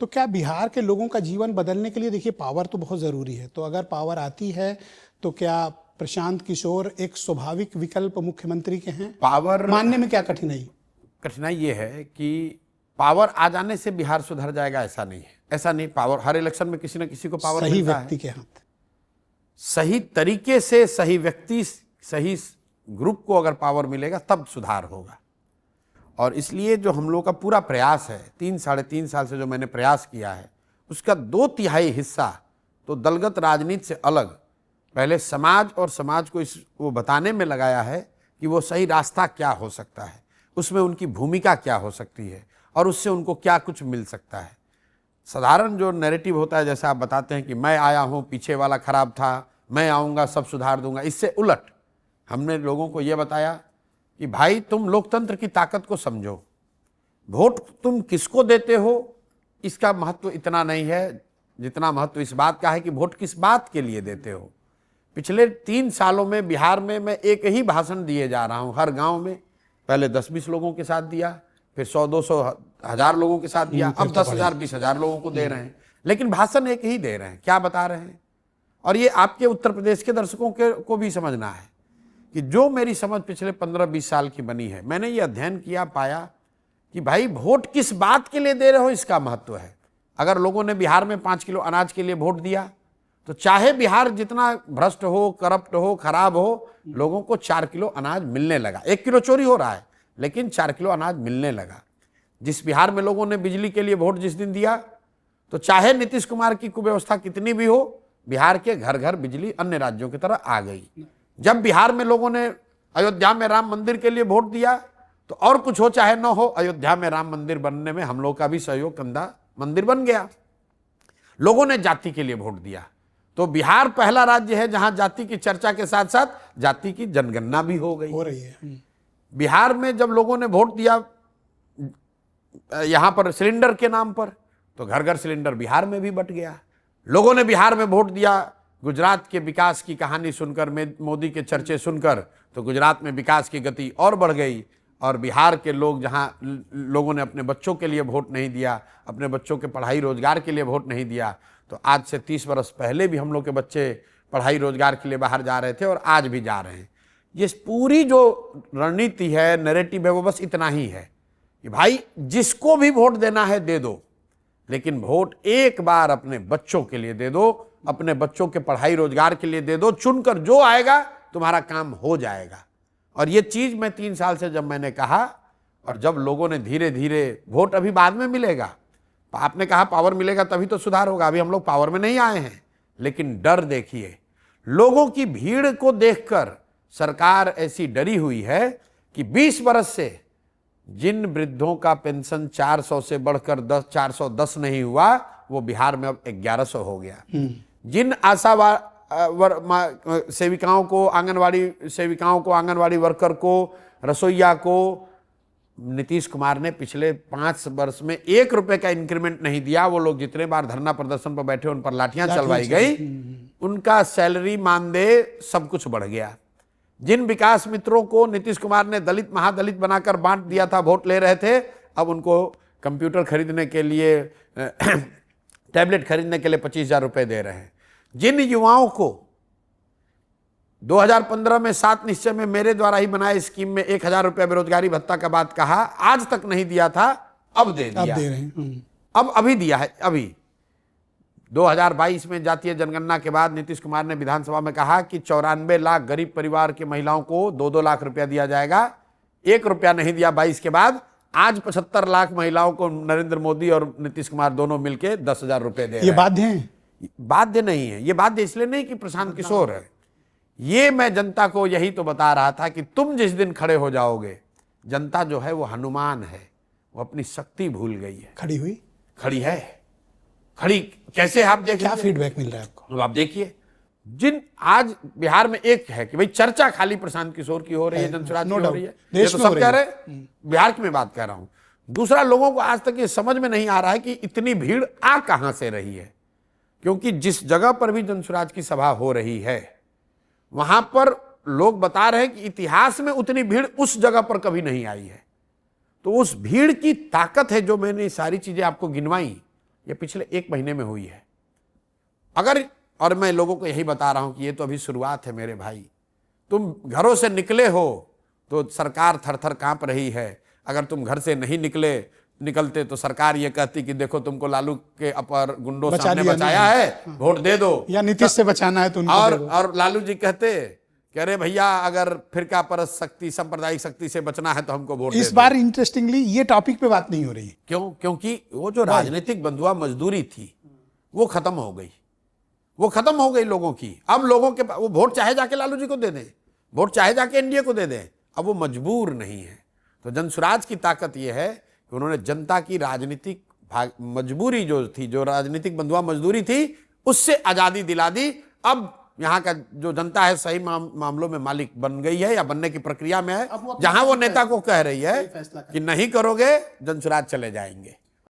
तो क्या बिहार के लोगों का जीवन बदलने के लिए, देखिए पावर तो बहुत ज़रूरी है, तो अगर पावर आती है तो क्या प्रशांत किशोर एक स्वाभाविक विकल्प मुख्यमंत्री के हैं? पावर मानने में क्या कठिनाई? कठिनाई ये है कि पावर आ जाने से बिहार सुधर जाएगा, ऐसा नहीं है। ऐसा नहीं, पावर हर इलेक्शन में किसी न किसी को पावर सही मिलता व्यक्ति है। के हाथ, सही तरीके से सही व्यक्ति, सही ग्रुप को अगर पावर मिलेगा तब सुधार होगा। और इसलिए जो हम लोग का पूरा प्रयास है, 3-3.5 साल से जो मैंने प्रयास किया है, उसका 2/3 हिस्सा तो दलगत राजनीति से अलग पहले समाज और समाज को वो बताने में लगाया है कि वो सही रास्ता क्या हो सकता है, उसमें उनकी भूमिका क्या हो सकती है और उससे उनको क्या कुछ मिल सकता है। साधारण जो नैरेटिव होता है, जैसे आप बताते हैं कि मैं आया हूँ, पीछे वाला खराब था, मैं आऊँगा सब सुधार दूंगा, इससे उलट हमने लोगों को ये बताया कि भाई तुम लोकतंत्र की ताकत को समझो, वोट तुम किसको देते हो इसका महत्व इतना नहीं है जितना महत्व इस बात का है कि वोट किस बात के लिए देते हो। पिछले 3 सालों में बिहार में मैं एक ही भाषण दिए जा रहा हूं हर गांव में। पहले 10-20 लोगों के साथ दिया, फिर 100-200 हज़ार लोगों के साथ दिया, अब 10,000-20,000 लोगों को दे रहे हैं, लेकिन भाषण एक ही दे रहे हैं, क्या बता रहे हैं। और ये आपके उत्तर प्रदेश के दर्शकों को भी समझना है कि जो मेरी समझ पिछले 15-20 साल की बनी है, मैंने ये अध्ययन किया, पाया कि भाई वोट किस बात के लिए दे रहे हो इसका महत्व है। अगर लोगों ने बिहार में 5 किलो अनाज के लिए वोट दिया तो चाहे बिहार जितना भ्रष्ट हो, करप्ट हो, खराब हो, लोगों को 4 किलो अनाज मिलने लगा। 1 किलो चोरी हो रहा है लेकिन 4 किलो अनाज मिलने लगा। जिस बिहार में लोगों ने बिजली के लिए वोट जिस दिन दिया तो चाहे नीतीश कुमार की कुव्यवस्था कितनी भी हो, बिहार के घर घर बिजली अन्य राज्यों की तरह आ गई। जब बिहार में लोगों ने अयोध्या में राम मंदिर के लिए वोट दिया तो और कुछ हो चाहे न हो, अयोध्या में राम मंदिर बनने में हम लोग का भी सहयोग, कंधा मंदिर बन गया। लोगों ने जाति के लिए वोट दिया तो बिहार पहला राज्य है जहां जाति की चर्चा के साथ साथ जाति की जनगणना भी हो रही है। बिहार में जब लोगों ने वोट दिया यहां पर सिलेंडर के नाम पर तो घर घर सिलेंडर बिहार में भी बट गया। लोगों ने बिहार में वोट दिया गुजरात के विकास की कहानी सुनकर, मोदी के चर्चे सुनकर, तो गुजरात में विकास की गति और बढ़ गई। और बिहार के लोग, जहां लोगों ने अपने बच्चों के लिए वोट नहीं दिया, अपने बच्चों के पढ़ाई रोजगार के लिए वोट नहीं दिया, तो आज से 30 वर्ष पहले भी हम लोग के बच्चे पढ़ाई रोजगार के लिए बाहर जा रहे थे और आज भी जा रहे हैं। ये पूरी जो रणनीति है, नैरेटिव है, वो बस इतना ही है कि भाई जिसको भी वोट देना है दे दो, लेकिन वोट एक बार अपने बच्चों के लिए दे दो, अपने बच्चों के पढ़ाई रोजगार के लिए दे दो। चुनकर जो आएगा तुम्हारा काम हो जाएगा। और ये चीज मैं 3 साल से जब मैंने कहा, और जब लोगों ने धीरे धीरे, वोट अभी बाद में मिलेगा, आपने कहा पावर मिलेगा तभी तो सुधार होगा, अभी हम लोग पावर में नहीं आए हैं, लेकिन डर देखिए, लोगों की भीड़ को देखकर सरकार ऐसी डरी हुई है कि 20 बरस से जिन वृद्धों का पेंशन 400 से बढ़कर 410 नहीं हुआ, वो बिहार में अब 1100 हो गया। जिन आशा सेविकाओं को, आंगनवाड़ी सेविकाओं को, आंगनवाड़ी वर्कर को, रसोईया को नीतीश कुमार ने पिछले 5 वर्ष में 1 रुपए का इंक्रीमेंट नहीं दिया। वो लोग जितने बार धरना प्रदर्शन पर बैठे उन पर लाठियां चलवाई गई, उनका सैलरी, मानदेय सब कुछ बढ़ गया। जिन विकास मित्रों को नीतीश कुमार ने दलित महादलित बनाकर बांट दिया था, वोट ले रहे थे, अब उनको कंप्यूटर खरीदने के लिए, टैबलेट खरीदने के लिए 25,000 रुपए दे रहे हैं। जिन युवाओं को 2015 में 7 निश्चय में मेरे द्वारा ही बनाए स्कीम में 1,000 रुपया बेरोजगारी भत्ता का बात कहा, आज तक नहीं दिया था, अब दे दिया, अब दे रहे हैं। अब अभी दिया है। अभी 2022 में जातीय जनगणना के बाद नीतीश कुमार ने विधानसभा में कहा कि 94 लाख गरीब परिवार के महिलाओं को 2-2 लाख रुपया दिया जाएगा। 1 रुपया नहीं दिया 22 के बाद। आज 75 लाख महिलाओं को नरेंद्र मोदी और नीतीश कुमार दोनों मिलकर 10,000 रुपए दे रहे हैं। ये बाध्य है? बाध्य नहीं है। ये बाध्य इसलिए नहीं कि प्रशांत किशोर है, ये मैं जनता को यही तो बता रहा था कि तुम जिस दिन खड़े हो जाओगे, जनता जो है वो हनुमान है, वो अपनी शक्ति भूल गई है। खड़ी हुई, खड़ी है, खड़ी कैसे? आप देखिए क्या फीडबैक मिल रहा है आपको? आप देखिए, जिन आज बिहार में एक है कि भाई चर्चा खाली प्रशांत किशोर की हो रही है, जनसुराज की हो रही है, ये तो सब कह रहे हैं, बिहार की मैं बात कह रहा हूं। दूसरा, लोगों को आज तक ये समझ में नहीं आ रहा है कि इतनी भीड़ आ कहां से रही है, क्योंकि जिस जगह पर भी जनसुराज की सभा हो रही है वहां पर लोग बता रहे हैं कि इतिहास में उतनी भीड़ उस जगह पर कभी नहीं आई है। तो उस भीड़ की ताकत है, जो मैंने सारी चीजें आपको गिनवाई, ये पिछले 1 महीने में हुई है। अगर, और मैं लोगों को यही बता रहा हूं कि ये तो अभी शुरुआत है मेरे भाई, तुम घरों से निकले हो तो सरकार थर-थर कांप रही है। अगर तुम घर से नहीं निकलते तो सरकार ये कहती कि देखो तुमको लालू के अपर गुंडों सामने बचाया है, वोट दे दो, या नीतीश से बचाना है तो उनको दे दो। और लालू जी कहते कि अरे भैया अगर फिरका परस्त शक्ति, सांप्रदायिक शक्ति से बचना है तो हमको वोट दे दो। इस बार इंटरेस्टिंगली ये टॉपिक पे बात नहीं हो रही। क्यों? क्योंकि वो जो राजनीतिक बंधुआ मजदूरी थी वो खत्म हो गई, वो खत्म हो गई लोगों की। अब लोगों के वो वोट चाहे जाके लालू जी को दे दें, वोट चाहे जाके एनडीए को दे दें, अब वो मजबूर नहीं है। तो जनसुराज की ताकत ये है कि उन्होंने जनता की राजनीतिक मजबूरी जो थी, जो राजनीतिक बंधुआ मजदूरी थी, उससे आजादी दिला दी। अब यहाँ का जो जनता है सही मामलों में मालिक बन गई है या बनने की प्रक्रिया में है। जहां वो नेता को कह रही है कि नहीं करोगे जनसुराज चले जाएंगे।